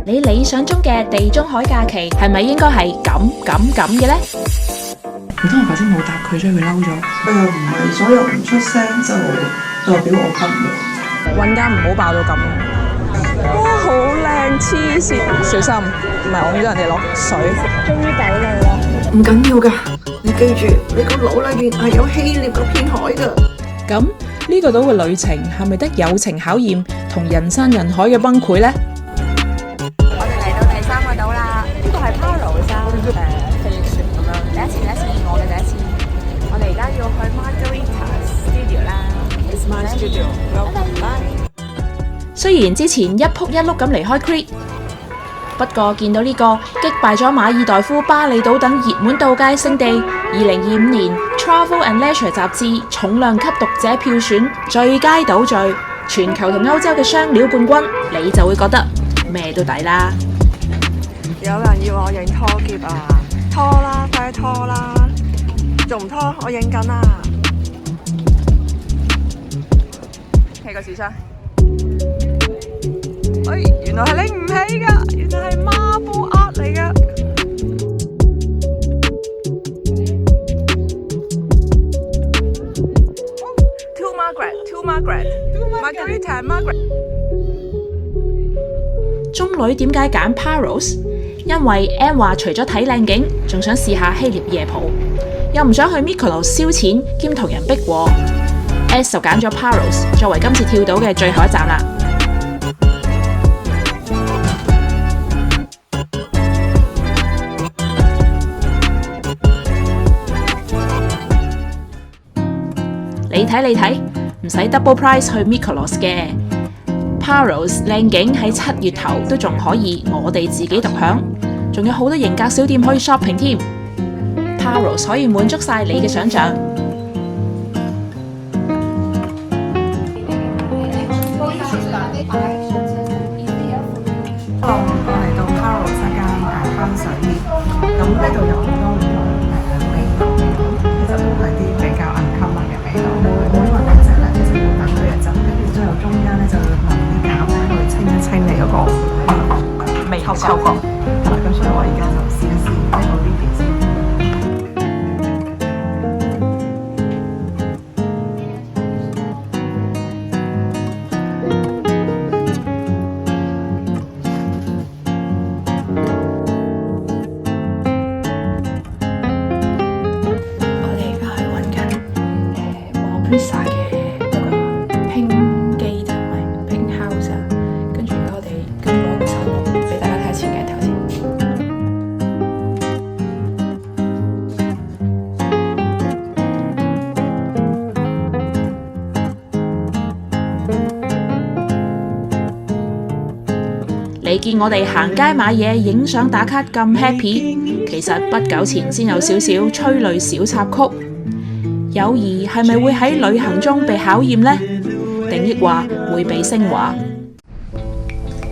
你理想中嘅地中海假期係咪應該係咁嘅呢？唔通我頭先冇答佢，所以佢嬲咗？唔係所有唔出聲就代表我不滿。揾間唔好爆到咁。哇，好靚，黐線！小心，唔係㧬咗人哋落水。終於抵你啦！唔緊要㗎，你記住，你個腦裏邊係有希臘嗰片海㗎。咁呢個島嘅旅程係咪得友情考驗同人山人海嘅崩潰呢？我哋嚟到第3個島啦，呢個係 Paros 飛船咁樣，第一次，我嘅第一次。我哋而家要去 Margarita Studio 啦 ，It's my studio。雖然之前一仆一碌咁離開 Crete， 不過見到呢個擊敗咗馬爾代夫、巴厘島等熱門度假勝地，2025年 Travel and Leisure 雜誌重量級讀者票選最佳島嶼，全球同歐洲嘅雙料冠軍，你就會覺得咩都抵啦。有人要我影拖喼啊！拖啦，快拖啦！仲唔拖？我影緊啊！企個紙箱。哎，原來係拎唔起㗎，原來係 marble art 嚟㗎。To Margaret，Margarita Margaret。中女點解揀 Paros？ 因為 M 話除咗睇靚景，仲想試下希臘夜蒲，又唔想去 Mykonos 燒錢兼同人逼過。S 就揀咗 Paros 作為今次跳島嘅最後一站啦。你睇，唔使 double price 去 Mykonos 嘅 Paros 靚景喺7月頭都仲可以我哋自己獨享，仲有好多型格小店可以 shopping 添。Paros 可以滿足晒你嘅想像。我嚟到 Paros 一間香水店，咁呢度有好多唔同味道，其實都係啲比較 uncommon 嘅味道。每一個顏色咧，其實會等佢一陣，跟住之後中間咧就會淋啲鹼去清一清你嗰個味嗅覺。係啦，咁所以我而家就試一試呢個 Vivi 先。Pizza 嘅一個拼機就唔係拼 house 啊，跟住我哋跟住攞個手錄俾大家睇下前鏡頭先。你見我哋行街買嘢、影相打卡咁 happy， 其實不久前先有少少催淚小插曲。友誼係咪會喺旅行中被考驗呢？定抑或會被升華？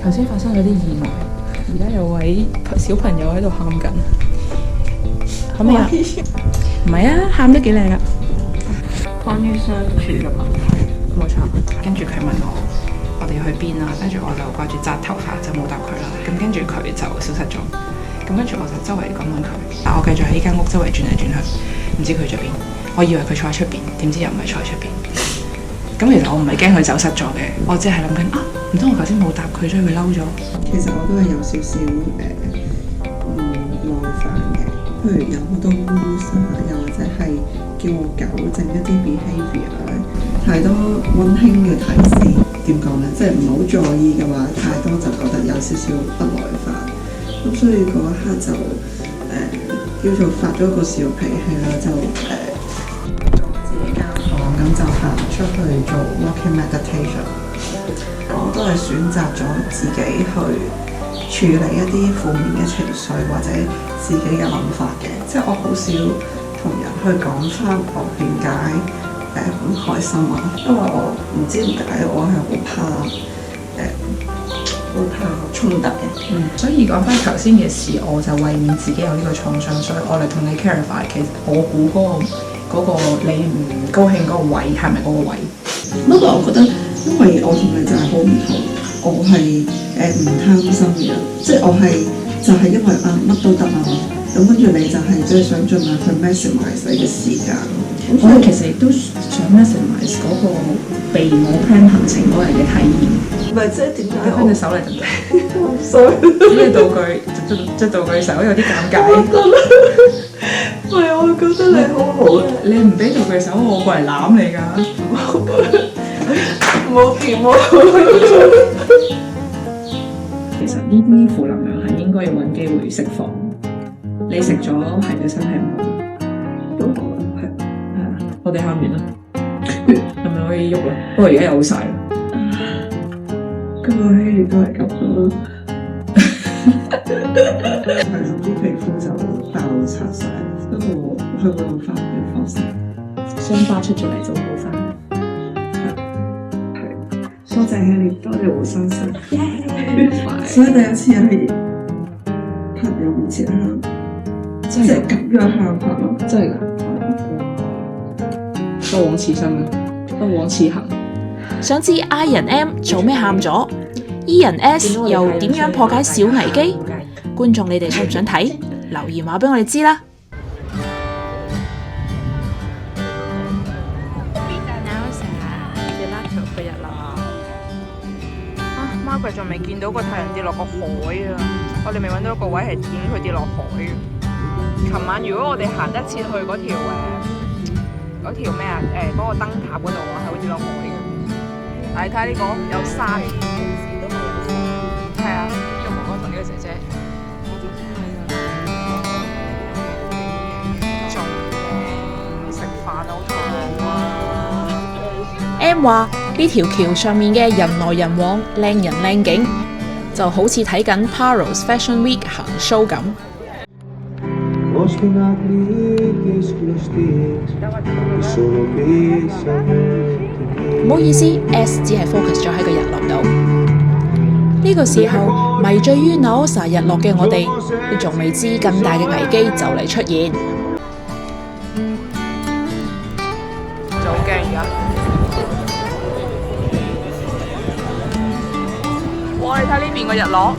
頭先發生咗啲意外，而家有位小朋友喺度喊緊，可唔可以啊？唔係啊，喊得幾靚啊！關於相處嘅問題，冇錯。跟住佢問我哋要去邊啊？跟住我就掛住紮頭髮就冇答佢啦。咁跟住佢就消失咗。咁跟住我就周圍咁問佢，但我繼續喺呢間屋周圍轉嚟轉去，唔知佢去咗邊。我以為佢坐喺出邊，點知又唔係坐喺出邊。咁其實我唔係驚佢走失咗嘅，我只係諗緊啊，唔通我頭先冇答佢，所以佢嬲咗。其實我都係有少少耐煩嘅，譬如有好多 rules 啊，又或者係叫我糾正一啲 behaviour， 太多溫馨嘅提示，點講呢？即係唔好在意嘅話，太多就覺得有少少不耐煩。咁所以嗰一刻就叫做發咗個小脾氣啦，就咁就行出去做 walking meditation， 我都係選擇咗自己去處理一啲負面嘅情緒或者自己嘅諗法嘅，即係我好少同人去講翻我點解唔開心啊，因為我唔知點解我係好怕衝突嘅。所以講翻頭先嘅事，我就為免自己有呢個創傷，所以我嚟同你 clarify， 其實我估嗰個你唔高興嗰個位係咪嗰個位？不過我覺得，因為我同你就係好唔同，我係唔貪心嘅人，即係我就係因為乜都得咁跟住你就係即係想盡量去 maximize 你嘅時間。我哋其實亦都想 maximize 嗰個被我 plan 行程嗰人嘅體驗。唔係即係點解攤隻手嚟得唔得？ sorry， 呢個道具即係道具嘅時候有啲尷尬。唔係，我覺得你好好啊！你唔俾道具手，我過嚟攬你㗎。冇掂喎。其實呢啲負能量係應該要揾機會釋放。你食咗係對身體唔好。都好啊，係啊，我哋喊完啦，係咪可以喐啦？不過而家又好晒啦。咁我希都係咁咯。係啲皮膚就爆拆晒，不過佢會用翻嘅方式，傷疤出咗嚟就會好翻。多謝 Helly， 多謝胡先生。所以第一次係朋友面前喊，即係咁樣喊法咯，真係㗎，不枉此生啊，不枉此行。想知 I 人 M 做咩喊咗？E 人 S 又點樣破解小危機？觀眾你哋想唔想睇？留言話俾我哋知啦！Margaret 仲未見到個太陽跌落個海啊！我哋未揾到一個位係影佢跌落海嘅。琴晚如果我哋行得切去嗰條咩啊嗰個燈塔嗰度啊，係會跌落海嘅。你睇下呢個有山，係啊，呢個哥哥同呢個姐姐，仲食飯好肚餓啊！ M 話呢條橋上面嘅人來人往、靚人靚景，就好似睇緊 Paros Fashion Week 行 show 咁。唔好意思 ，S 只係 focus 咗喺個日落度。呢個時候迷醉於 Naosa 日落嘅我哋，都仲未知更大嘅危機就嚟出現。就好驚而家。哇！你睇呢邊個日落。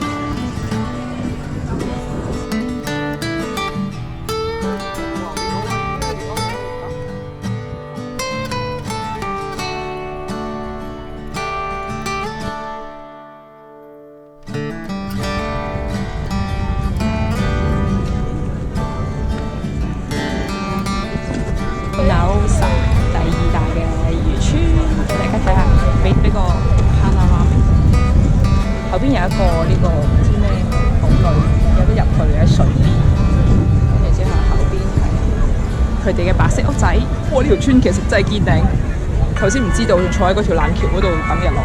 Naosa 第二大嘅漁村，大家睇下，俾個 panorama。後邊有一個呢個唔知咩堡壘，有得入去喺水邊。跟住之後後邊係佢哋嘅白色屋仔。哇！呢條村其實真係堅頂。頭先唔知道，仲坐喺嗰條冷橋嗰度等日落。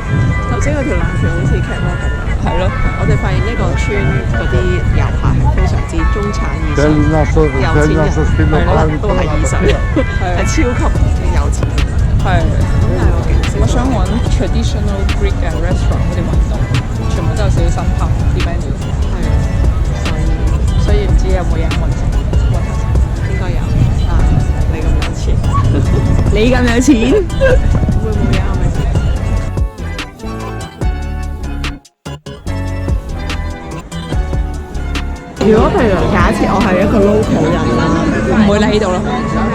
頭先嗰條冷橋好似劇魔咁樣。係咯，我哋發現一個村嗰啲遊客係非常之中產以上，有錢人係咯，都係以上，係超級有錢。係。咁但係我幾少。我想揾 traditional Greek restaurant 嗰啲揾到，全部都有少少新拍啲 menu。係，所以唔知有冇嘢揾食。應該有。啊，你咁有錢，你咁有錢，會唔會有咪？如果譬如假設我係一個 local 人啦，唔會嚟呢度咯。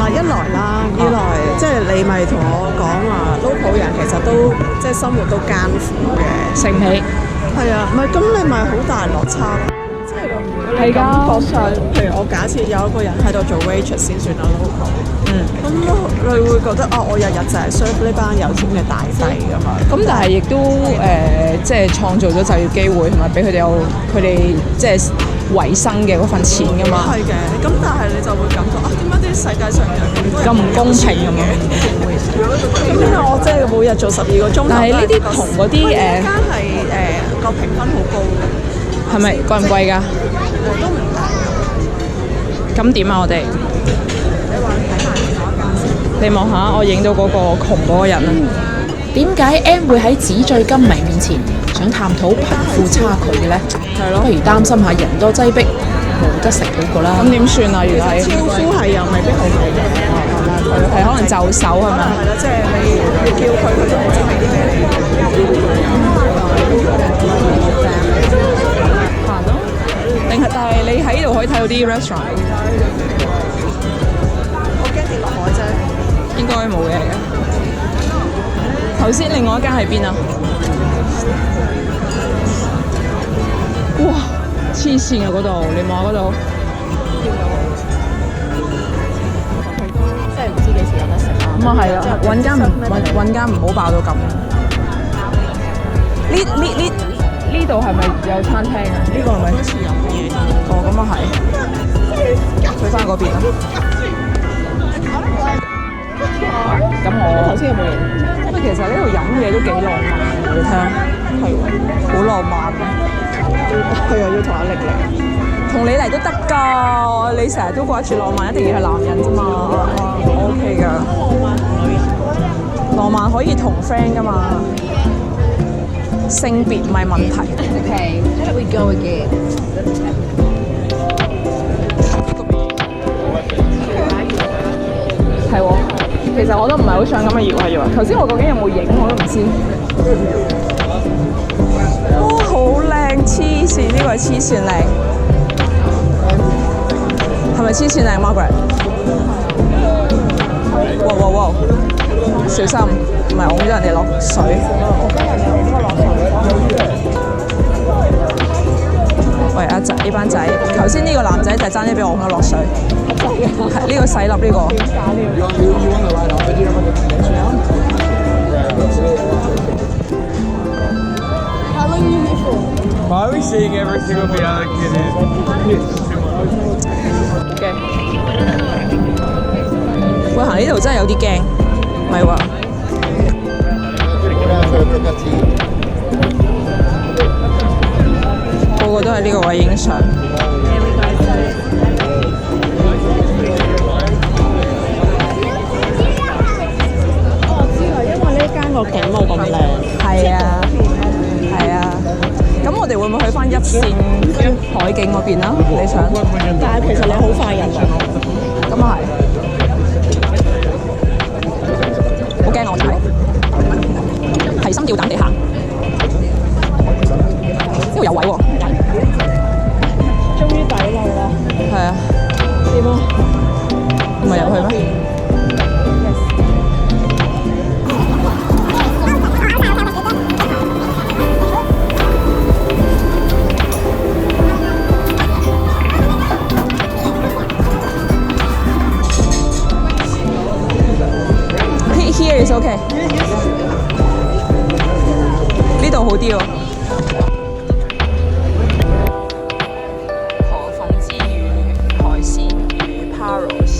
嗱一來啦，二來即係你咪同我講話 local 人其實都即係生活都艱苦嘅，食唔起。係啊，唔係咁你咪好大落差。即係你感覺上，譬如我假設有一個人喺度做 waitress 先算啦 local，咁你會覺得我日日就係 serve 呢班有錢嘅大帝㗎嘛。咁但係亦都即係創造咗就業機會，同埋俾佢哋有佢哋即係維生嘅嗰份錢㗎嘛。係嘅，咁但係你就會感覺點解啲世界上人咁唔公平咁樣？咁點解我即係每日做12個鐘頭？但係呢啲同嗰啲間係個評分好高嘅，係咪貴唔貴㗎？都唔平。咁點啊？我哋你話睇埋另外一間先。你望下，我影到嗰個窮嗰個人啊！點解 M 會喺紙醉金迷面前想探討貧富差距嘅呢？係咯不如擔心下人多擠迫，冇得食好過啦。咁點算啊？原來超夫係又未必好好嘅，係可能就手係咪？係啦，即係你叫佢，佢都唔知俾啲咩你。有啲 restaurant。我驚跌落海啫。應該冇嘢嘅。頭先另外一間喺邊啊？哇！黐線啊！嗰度，你望下嗰度。真係唔知幾時有得食啊！咁啊係啊，揾間唔好爆到咁。呢度係咪有餐廳啊？呢個係咪？哦，咁啊係。去翻嗰邊啦。咁我頭先有冇嘢？因為其實呢度飲嘢都幾浪漫，你聽，係喎，好浪漫啊！係啊，要同阿力嚟，同你嚟都得㗎。你成日都掛住浪漫，一定要係男人啫嘛。我 OK 㗎。浪漫可以同 friend 㗎嘛，性別唔係問題。Okay, there we go again. 係喎，其實我都唔係好想咁樣搖下搖下。頭先我究竟有冇影我都唔知。哇，好靚！黐線，呢個係黐線靚。係咪黐線靚 Margaret？哇哇哇！小心，唔係㧬咗人哋落水。喂，阿仔，呢班仔，頭先呢個男仔就爭啲俾我㧬咗落水。係呢個細粒呢個。Why are we seeing every single bit other kid in? Okay. 喂，行呢度真係有啲驚，唔係話。個個都喺呢個位影相。個景冇咁靚。係啊，係啊。咁我哋會唔會去翻一線海景嗰邊啊？你想？但係其實你好快人喎。咁啊係。好驚我就係心吊膽地行。呢度有位喎。終於抵路啦。係啊。點啊？唔係入去咩？Here is okay。呢度好啲喎。河粉之魚、海鮮魚、Paros。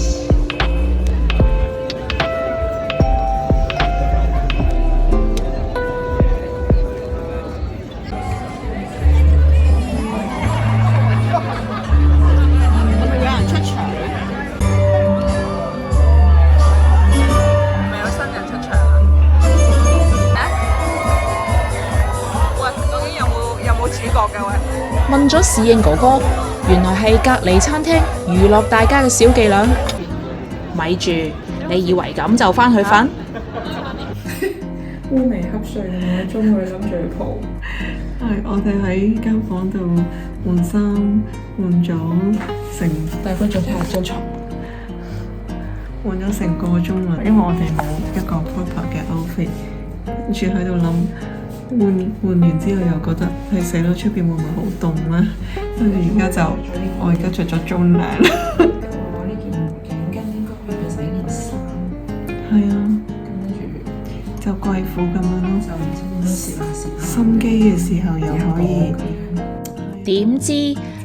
係咪有人出場？問咗侍應哥哥，原來係隔離餐廳娛樂大家嘅小伎倆。咪住，你以為咁就返去瞓？烏眉瞌睡2個鐘，佢諗住去蒲。係，我哋喺間房度換衫，換咗成大哥再睇下張床，換咗成個鐘啦，因為我哋冇一個 proper 嘅 outfit，跟住喺度諗。換完之後又覺得係死咯，出邊會唔會好凍咧？跟住而家就我而家着咗中領。我呢件頸巾應該可以變成一件衫。係啊，跟住就貴婦咁樣咯。就唔知點樣攝下攝下。心機嘅時候又可以。點知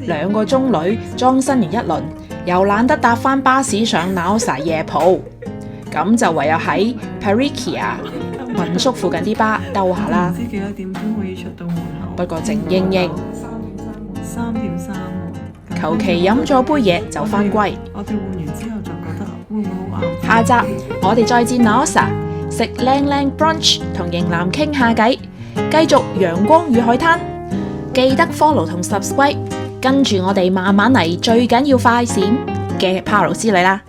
2個鐘裏裝身完一輪，又懶得搭返巴士上 Naosa 夜蒲，咁就唯有喺 Parikia民宿附近啲巴兜下啦。唔知幾多點先可以出到門口。不過靜英英3點3喎。求其飲咗杯嘢就返歸。我哋換完之後就覺得會唔會好晏？下集我哋再戰 Naosa， 食靚靚 brunch 同型男傾下偈，繼續陽光與海灘。記得 follow 同 subscribe， 跟住我哋慢慢嚟，最緊要快閃嘅 Paro 之旅啦。